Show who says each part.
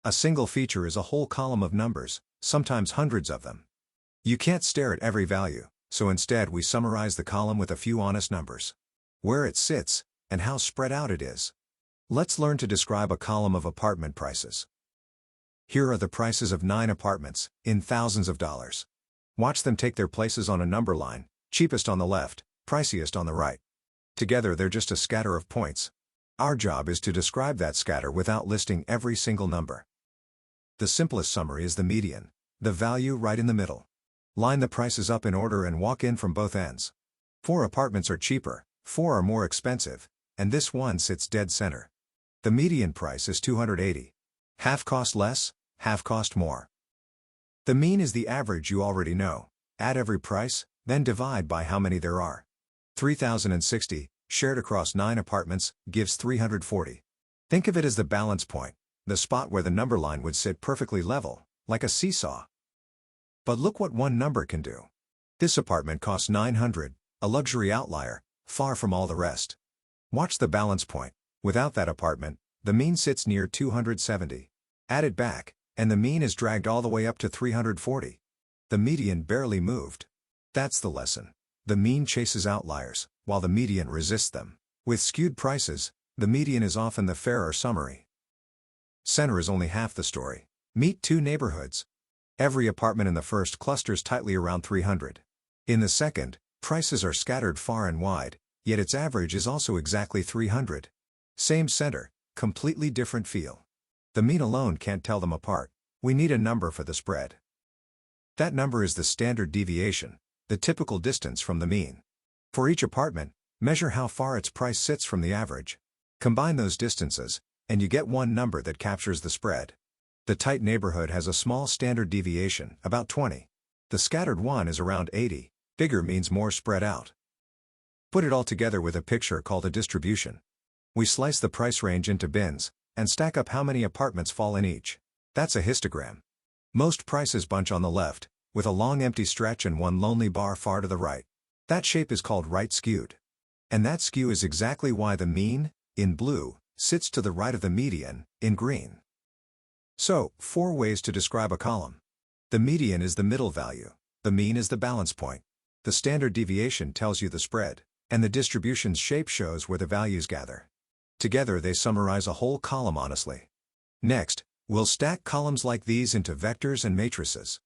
Speaker 1: A single feature is a whole column of numbers, sometimes hundreds of them. You can't stare at every value, so instead we summarize the column with a few honest numbers. Where it sits, and how spread out it is. Let's learn to describe a column of apartment prices. Here are the prices of 9 apartments, in thousands of dollars. Watch them take their places on a number line, cheapest on the left, priciest on the right. Together they're just a scatter of points. Our job is to describe that scatter without listing every single number. The simplest summary is the median, the value right in the middle. Line the prices up in order and walk in from both ends. 4 apartments are cheaper, 4 are more expensive, and this one sits dead center. The median price is $280. Half cost less, half cost more. The mean is the average you already know. Add every price, then divide by how many there are. 3,060, shared across 9 apartments, gives 340. Think of it as the balance point, the spot where the number line would sit perfectly level, like a seesaw. But look what one number can do. This apartment costs $900, a luxury outlier, far from all the rest. Watch the balance point. Without that apartment, the mean sits near 270. Add it back, and the mean is dragged all the way up to 340. The median barely moved. That's the lesson. The mean chases outliers, while the median resists them. With skewed prices, the median is often the fairer summary. Center is only half the story. Meet 2 neighborhoods. Every apartment in the first clusters tightly around 300. In the second, prices are scattered far and wide, yet its average is also exactly 300. Same center, completely different feel. The mean alone can't tell them apart. We need a number for the spread. That number is the standard deviation, the typical distance from the mean. For each apartment, measure how far its price sits from the average. Combine those distances, and you get one number that captures the spread. The tight neighborhood has a small standard deviation, about 20. The scattered one is around 80. Bigger means more spread out. Put it all together with a picture called a distribution. We slice the price range into bins, and stack up how many apartments fall in each. That's a histogram. Most prices bunch on the left, with a long empty stretch and one lonely bar far to the right. That shape is called right skewed. And that skew is exactly why the mean, in blue, sits to the right of the median, in green. So, 4 ways to describe a column. The median is the middle value. The mean is the balance point. The standard deviation tells you the spread, and the distribution's shape shows where the values gather. Together they summarize a whole column honestly. Next, we'll stack columns like these into vectors and matrices.